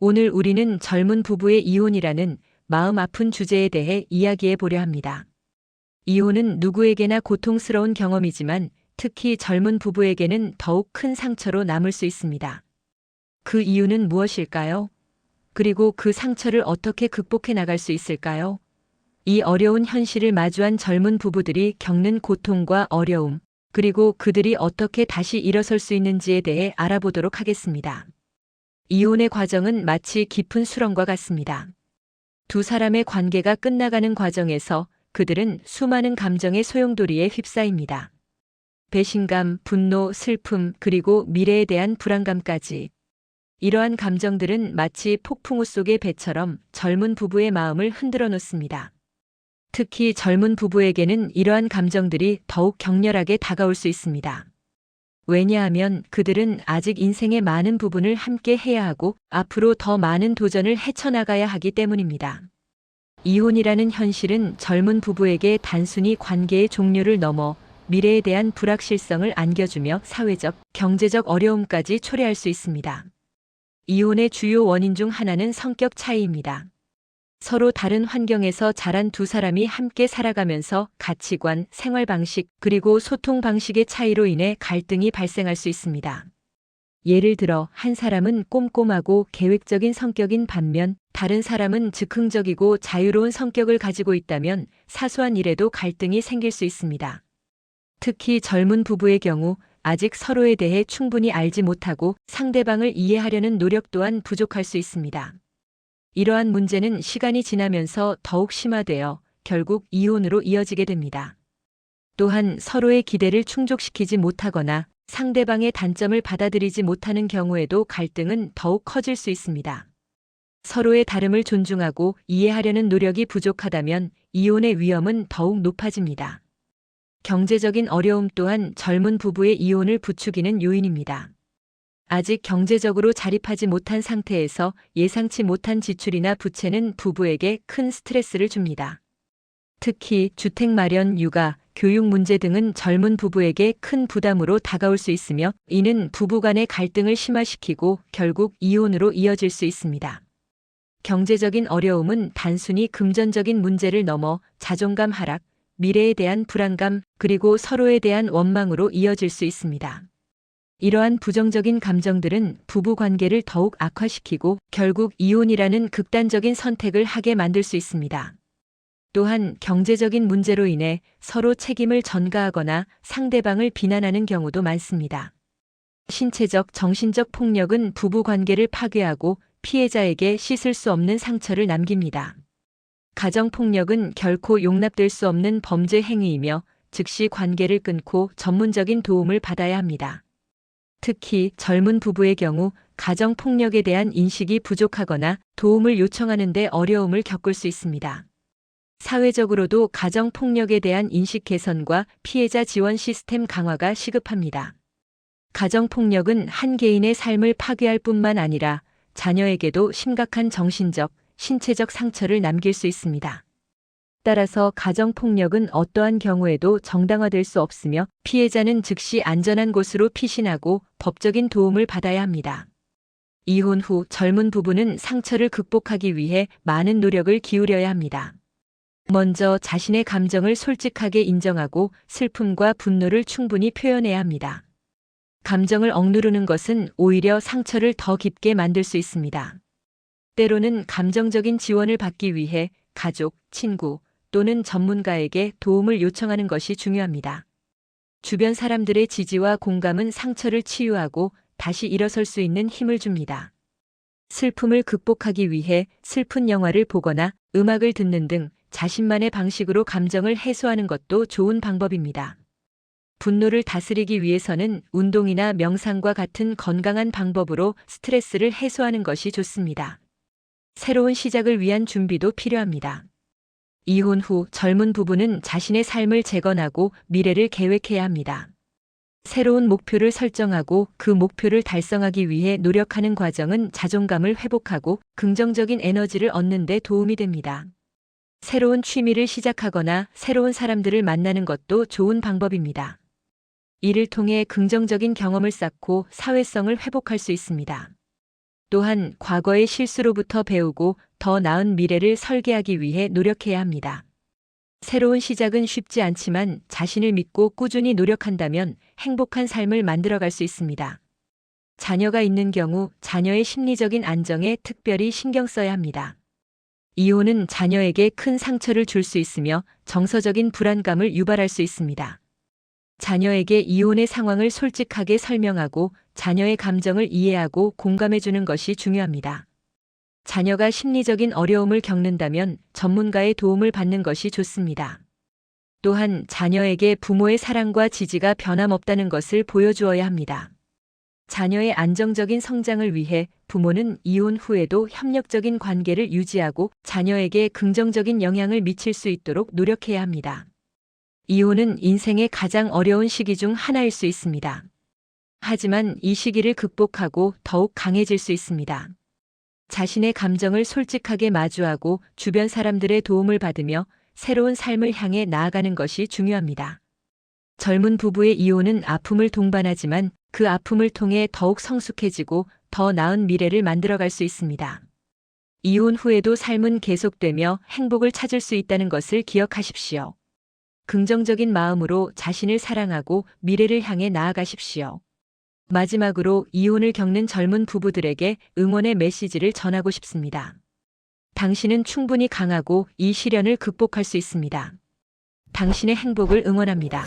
오늘 우리는 젊은 부부의 이혼이라는 마음 아픈 주제에 대해 이야기해 보려 합니다. 이혼은 누구에게나 고통스러운 경험이지만 특히 젊은 부부에게는 더욱 큰 상처로 남을 수 있습니다. 그 이유는 무엇일까요? 그리고 그 상처를 어떻게 극복해 나갈 수 있을까요? 이 어려운 현실을 마주한 젊은 부부들이 겪는 고통과 어려움, 그리고 그들이 어떻게 다시 일어설 수 있는지에 대해 알아보도록 하겠습니다. 이혼의 과정은 마치 깊은 수렁과 같습니다. 두 사람의 관계가 끝나가는 과정에서 그들은 수많은 감정의 소용돌이에 휩싸입니다. 배신감, 분노, 슬픔, 그리고 미래에 대한 불안감까지. 이러한 감정들은 마치 폭풍우 속의 배처럼 젊은 부부의 마음을 흔들어 놓습니다. 특히 젊은 부부에게는 이러한 감정들이 더욱 격렬하게 다가올 수 있습니다. 왜냐하면 그들은 아직 인생의 많은 부분을 함께 해야 하고 앞으로 더 많은 도전을 헤쳐나가야 하기 때문입니다. 이혼이라는 현실은 젊은 부부에게 단순히 관계의 종료를 넘어 미래에 대한 불확실성을 안겨주며 사회적, 경제적 어려움까지 초래할 수 있습니다. 이혼의 주요 원인 중 하나는 성격 차이입니다. 서로 다른 환경에서 자란 두 사람이 함께 살아가면서 가치관, 생활 방식, 그리고 소통 방식의 차이로 인해 갈등이 발생할 수 있습니다. 예를 들어 한 사람은 꼼꼼하고 계획적인 성격인 반면 다른 사람은 즉흥적이고 자유로운 성격을 가지고 있다면 사소한 일에도 갈등이 생길 수 있습니다. 특히 젊은 부부의 경우 아직 서로에 대해 충분히 알지 못하고 상대방을 이해하려는 노력 또한 부족할 수 있습니다. 이러한 문제는 시간이 지나면서 더욱 심화되어 결국 이혼으로 이어지게 됩니다. 또한 서로의 기대를 충족시키지 못하거나 상대방의 단점을 받아들이지 못하는 경우에도 갈등은 더욱 커질 수 있습니다. 서로의 다름을 존중하고 이해하려는 노력이 부족하다면 이혼의 위험은 더욱 높아집니다. 경제적인 어려움 또한 젊은 부부의 이혼을 부추기는 요인입니다. 아직 경제적으로 자립하지 못한 상태에서 예상치 못한 지출이나 부채는 부부에게 큰 스트레스를 줍니다. 특히 주택 마련, 육아, 교육 문제 등은 젊은 부부에게 큰 부담으로 다가올 수 있으며 이는 부부 간의 갈등을 심화시키고 결국 이혼으로 이어질 수 있습니다. 경제적인 어려움은 단순히 금전적인 문제를 넘어 자존감 하락, 미래에 대한 불안감, 그리고 서로에 대한 원망으로 이어질 수 있습니다. 이러한 부정적인 감정들은 부부 관계를 더욱 악화시키고 결국 이혼이라는 극단적인 선택을 하게 만들 수 있습니다. 또한 경제적인 문제로 인해 서로 책임을 전가하거나 상대방을 비난하는 경우도 많습니다. 신체적, 정신적 폭력은 부부 관계를 파괴하고 피해자에게 씻을 수 없는 상처를 남깁니다. 가정폭력은 결코 용납될 수 없는 범죄 행위이며 즉시 관계를 끊고 전문적인 도움을 받아야 합니다. 특히 젊은 부부의 경우 가정폭력에 대한 인식이 부족하거나 도움을 요청하는 데 어려움을 겪을 수 있습니다. 사회적으로도 가정폭력에 대한 인식 개선과 피해자 지원 시스템 강화가 시급합니다. 가정폭력은 한 개인의 삶을 파괴할 뿐만 아니라 자녀에게도 심각한 정신적, 신체적 상처를 남길 수 있습니다. 따라서 가정폭력은 어떠한 경우에도 정당화될 수 없으며 피해자는 즉시 안전한 곳으로 피신하고 법적인 도움을 받아야 합니다. 이혼 후 젊은 부부는 상처를 극복하기 위해 많은 노력을 기울여야 합니다. 먼저 자신의 감정을 솔직하게 인정하고 슬픔과 분노를 충분히 표현해야 합니다. 감정을 억누르는 것은 오히려 상처를 더 깊게 만들 수 있습니다. 때로는 감정적인 지원을 받기 위해 가족, 친구, 또는 전문가에게 도움을 요청하는 것이 중요합니다. 주변 사람들의 지지와 공감은 상처를 치유하고 다시 일어설 수 있는 힘을 줍니다. 슬픔을 극복하기 위해 슬픈 영화를 보거나 음악을 듣는 등 자신만의 방식으로 감정을 해소하는 것도 좋은 방법입니다. 분노를 다스리기 위해서는 운동이나 명상과 같은 건강한 방법으로 스트레스를 해소하는 것이 좋습니다. 새로운 시작을 위한 준비도 필요합니다. 이혼 후 젊은 부부는 자신의 삶을 재건하고 미래를 계획해야 합니다. 새로운 목표를 설정하고 그 목표를 달성하기 위해 노력하는 과정은 자존감을 회복하고 긍정적인 에너지를 얻는 데 도움이 됩니다. 새로운 취미를 시작하거나 새로운 사람들을 만나는 것도 좋은 방법입니다. 이를 통해 긍정적인 경험을 쌓고 사회성을 회복할 수 있습니다. 또한 과거의 실수로부터 배우고 더 나은 미래를 설계하기 위해 노력해야 합니다. 새로운 시작은 쉽지 않지만 자신을 믿고 꾸준히 노력한다면 행복한 삶을 만들어갈 수 있습니다. 자녀가 있는 경우 자녀의 심리적인 안정에 특별히 신경 써야 합니다. 이혼은 자녀에게 큰 상처를 줄 수 있으며 정서적인 불안감을 유발할 수 있습니다. 자녀에게 이혼의 상황을 솔직하게 설명하고 자녀의 감정을 이해하고 공감해 주는 것이 중요합니다. 자녀가 심리적인 어려움을 겪는다면 전문가의 도움을 받는 것이 좋습니다. 또한 자녀에게 부모의 사랑과 지지가 변함없다는 것을 보여주어야 합니다. 자녀의 안정적인 성장을 위해 부모는 이혼 후에도 협력적인 관계를 유지하고 자녀에게 긍정적인 영향을 미칠 수 있도록 노력해야 합니다. 이혼은 인생의 가장 어려운 시기 중 하나일 수 있습니다. 하지만 이 시기를 극복하고 더욱 강해질 수 있습니다. 자신의 감정을 솔직하게 마주하고 주변 사람들의 도움을 받으며 새로운 삶을 향해 나아가는 것이 중요합니다. 젊은 부부의 이혼은 아픔을 동반하지만 그 아픔을 통해 더욱 성숙해지고 더 나은 미래를 만들어갈 수 있습니다. 이혼 후에도 삶은 계속되며 행복을 찾을 수 있다는 것을 기억하십시오. 긍정적인 마음으로 자신을 사랑하고 미래를 향해 나아가십시오. 마지막으로 이혼을 겪는 젊은 부부들에게 응원의 메시지를 전하고 싶습니다. 당신은 충분히 강하고 이 시련을 극복할 수 있습니다. 당신의 행복을 응원합니다.